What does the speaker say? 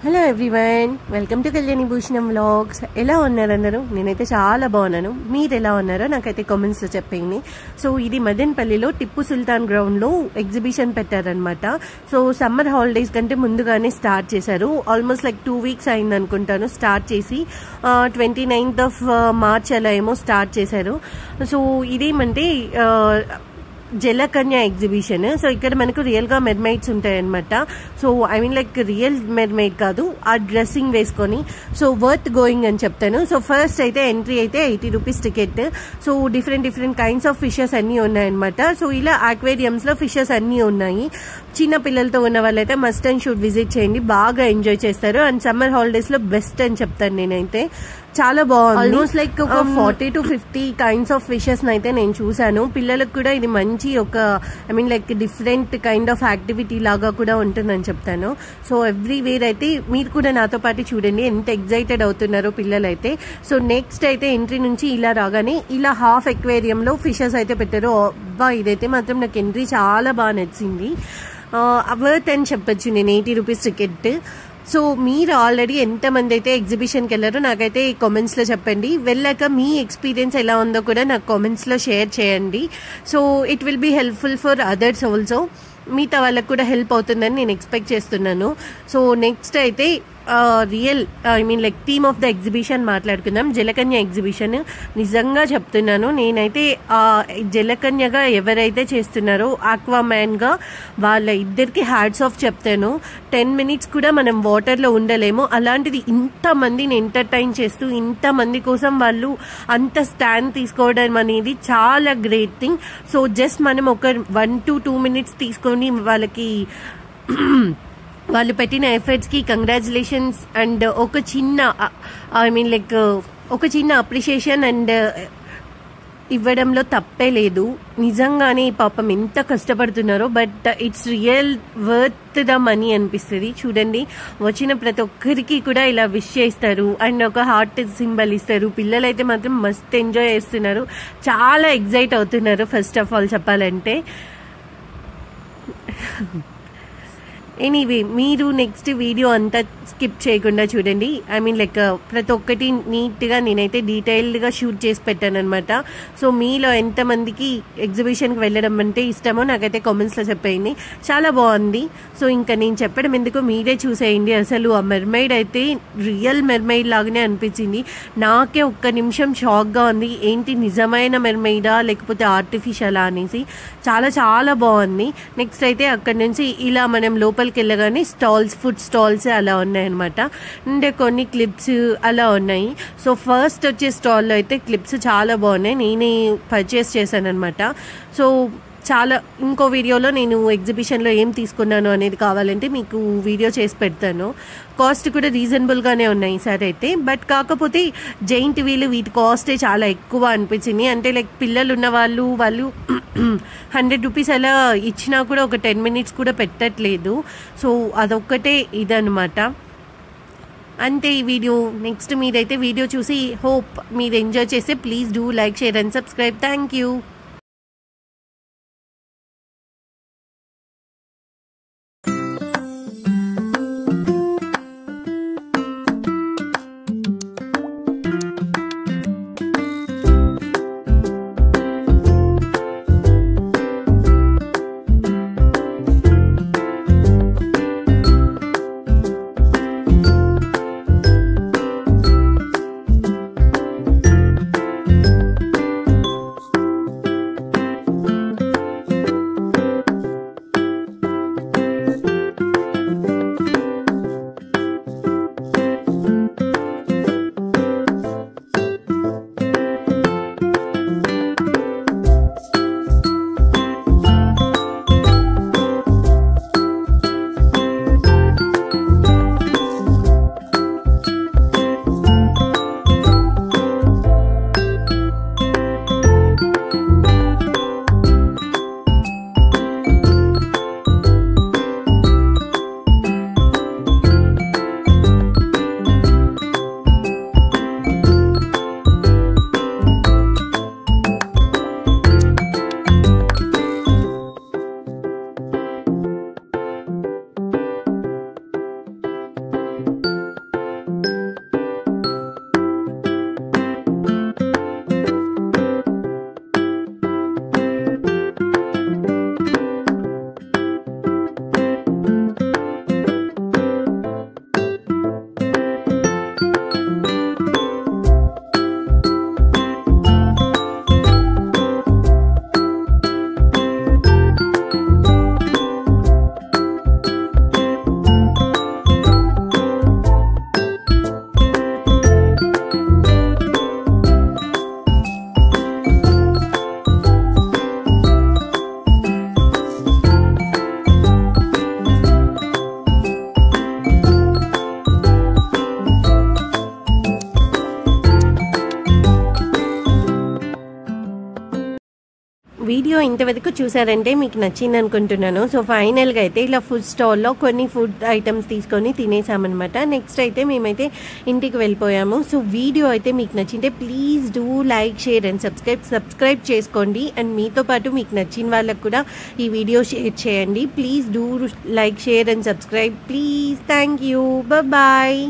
Hello everyone, welcome to Kalyani Bhushanam vlogs. ఎలా ఉన్నారు అందరూ? నేనైతే చాలా బాగున్నాను. మీరు ఎలా ఉన్నారో నాకైతే కామెంట్స్లో చెప్పండి. సో ఇది మదనపల్లిలో టిప్పు సుల్తాన్ గ్రౌండ్లో ఎగ్జిబిషన్ పెట్టారనమాట. సో సమ్మర్ హాలిడేస్ కంటే ముందుగానే స్టార్ట్ చేశారు. ఆల్మోస్ట్ లైక్ 2 weeks అయింది అనుకుంటాను స్టార్ట్ చేసి. 29th of March అలా ఏమో స్టార్ట్ చేశారు. సో ఇదేమంటే జలకన్య ఎగ్జిబిషన్. సో ఇక్కడ మనకు రియల్ గా మెర్మైడ్స్ ఉంటాయన్నమాట. So I mean like real mermaid కాదు, ఆ డ్రెస్సింగ్ వేసుకొని. సో వర్త్ గోయింగ్ అని చెప్తాను. సో ఫస్ట్ అయితే ఎంట్రీ అయితే 80 rupees ticket. So different kinds of fishes అన్ని ఉన్నాయన్నమాట. సో ఇలా ఆక్వేరియంస్ లో ఫిషెస్ అన్ని ఉన్నాయి. చిన్న పిల్లలతో ఉన్న వాళ్ళైతే మస్ట్ అండ్ షుడ్ విజిట్ చేయండి, బాగా ఎంజాయ్ చేస్తారు. అండ్ సమ్మర్ హాలిడేస్ లో బెస్ట్ అని చెప్తాను నేనైతే. చాలా బాగుంది. ఆల్మోస్ట్ లైక్ ఒక 40 to 50 కైండ్స్ ఆఫ్ ఫిషెస్ అయితే నేను చూసాను. పిల్లలకు కూడా ఇది మంచి ఒక I mean like different kind of activity లాగా కూడా ఉంటుందని చెప్తాను. సో ఎవ్రీవేర్ అయితే మీరు కూడా నాతో పాటు చూడండి ఎంత ఎక్సైటెడ్ అవుతున్నారో పిల్లలైతే. సో నెక్స్ట్ అయితే ఎంట్రీ నుంచి ఇలా రాగానే ఇలా హాఫ్ ఎక్వేరియం లో ఫిషెస్ అయితే పెట్టారు. అబ్బా, ఇదైతే మాత్రం నాకు ఎంట్రీ చాలా బాగా నచ్చింది. వర్త్ అని చెప్పొచ్చు నేను 80 rupees టికెట్. సో మీరు ఆల్రెడీ ఎంతమంది అయితే ఎగ్జిబిషన్కి వెళ్ళారో నాకైతే కామెంట్స్లో చెప్పండి. వెళ్ళాక మీ ఎక్స్పీరియన్స్ ఎలా ఉందో కూడా నాకు కామెంట్స్లో షేర్ చేయండి. So it will be helpful for others also. మిగతా వాళ్ళకు కూడా హెల్ప్ అవుతుందని నేను ఎక్స్పెక్ట్ చేస్తున్నాను. సో నెక్స్ట్ అయితే real I mean like theme of the exhibition మాట్లాడుకుందాం. జలకన్య ఎగ్జిబిషన్. నిజంగా చెప్తున్నాను, నేనైతే జలకన్యగా ఎవరైతే చేస్తున్నారో ఆక్వామ్యాన్ గా వాళ్ళ ఇద్దరికి హ్యాట్స్ ఆఫ్ చెప్తాను. 10 minutes కూడా మనం వాటర్లో ఉండలేము. అలాంటిది ఇంతమందిని ఎంటర్టైన్ చేస్తూ ఇంతమంది కోసం వాళ్ళు అంత స్టాండ్ తీసుకోవడం అనేది చాలా గ్రేట్ థింగ్. సో జస్ట్ మనం ఒక 1 to 2 minutes తీసుకొని వాళ్ళకి వాళ్ళు పెట్టిన ఎఫర్ట్స్ కి కంగ్రాచులేషన్స్ అండ్ ఒక చిన్న ఐ మీన్ లైక్ ఒక చిన్న అప్రిషియేషన్ అండ్ ఇవ్వడంలో తప్పే లేదు. నిజంగానే పాపం ఎంత కష్టపడుతున్నారో, but it's real worth the money అనిపిస్తుంది. చూడండి, వచ్చిన ప్రతి ఒక్కరికి కూడా ఇలా విష్ చేస్తారు అండ్ ఒక హార్ట్ సింబల్ ఇస్తారు. పిల్లలైతే మాత్రం మస్త్ ఎంజాయ్ చేస్తున్నారు, చాలా ఎగ్జైట్ అవుతున్నారు. ఫస్ట్ ఆఫ్ ఆల్ చెప్పాలంటే ఎనీవే మీరు నెక్స్ట్ వీడియో అంతా స్కిప్ చేయకుండా చూడండి. ఐ మీన్ లైక్ ప్రతి ఒక్కటి నీట్గా నేనైతే డీటెయిల్డ్గా షూట్ చేసి పెట్టాను అనమాట. సో మీలో ఎంతమందికి ఎగ్జిబిషన్కి వెళ్ళడం అంటే ఇష్టమో నాకైతే కామెంట్స్లో చెప్పేయండి. చాలా బాగుంది. సో ఇంకా నేను చెప్పడం ఎందుకు, మీరే చూసేయండి. అసలు ఆ మెర్మైడ్ అయితే రియల్ మెర్మైడ్ లాగానే అనిపించింది. నాకే ఒక్క నిమిషం షాక్గా ఉంది, ఏంటి నిజమైన మెర్మైడా లేకపోతే ఆర్టిఫిషియలా అనేసి. చాలా చాలా బాగుంది. నెక్స్ట్ అయితే అక్కడ నుంచి ఇలా మనం లోపలికి వెళ్ళగానే స్టాల్స్, ఫుడ్ స్టాల్స్ అలా ఉన్నాయన్నమాట. అండ్ కొన్ని క్లిప్స్ అలా ఉన్నాయి. సో ఫస్ట్ వచ్చే స్టాల్లో అయితే క్లిప్స్ చాలా బాగున్నాయి, నేనే పర్చేస్ చేశాను అనమాట. సో చాలా ఇంకో వీడియోలో నేను ఎగ్జిబిషన్లో ఏం తీసుకున్నాను అనేది కావాలంటే మీకు వీడియో చేసి పెడతాను. కాస్ట్ కూడా రీజనబుల్గానే ఉన్నాయి ఈసారి అయితే. బట్ కాకపోతే జైంట్ వీల్ వీటి కాస్టే చాలా ఎక్కువ అనిపించింది. అంటే లైక్ పిల్లలు ఉన్న వాళ్ళు 100 rupees అలా ఇచ్చినా కూడా ఒక 10 minutes కూడా పెట్టట్లేదు. సో అదొక్కటే ఇదనమాట. అంతే ఈ వీడియో. నెక్స్ట్ మీరైతే వీడియో చూసి హోప్ మీరు ఎంజాయ్ చేస్తే please do like, share and subscribe. Thank you. Video ఇంతవరకు చూసారంటే మీకు నచ్చింది అనుకుంటున్నాను. సో ఫైనల్గా అయితే ఇలా ఫుడ్ స్టాల్లో కొన్ని ఫుడ్ ఐటమ్స్ తీసుకొని తినేసామన్నమాట. నెక్స్ట్ అయితే మేమైతే ఇంటికి వెళ్ళిపోయాము. సో వీడియో అయితే మీకు నచ్చింటే please do like, share and subscribe చేసుకోండి. అండ్ మీతో పాటు మీకు నచ్చిన వాళ్ళకు కూడా ఈ వీడియో షేర్ చేయండి. Please do like, share and subscribe please. Thank you. Bye.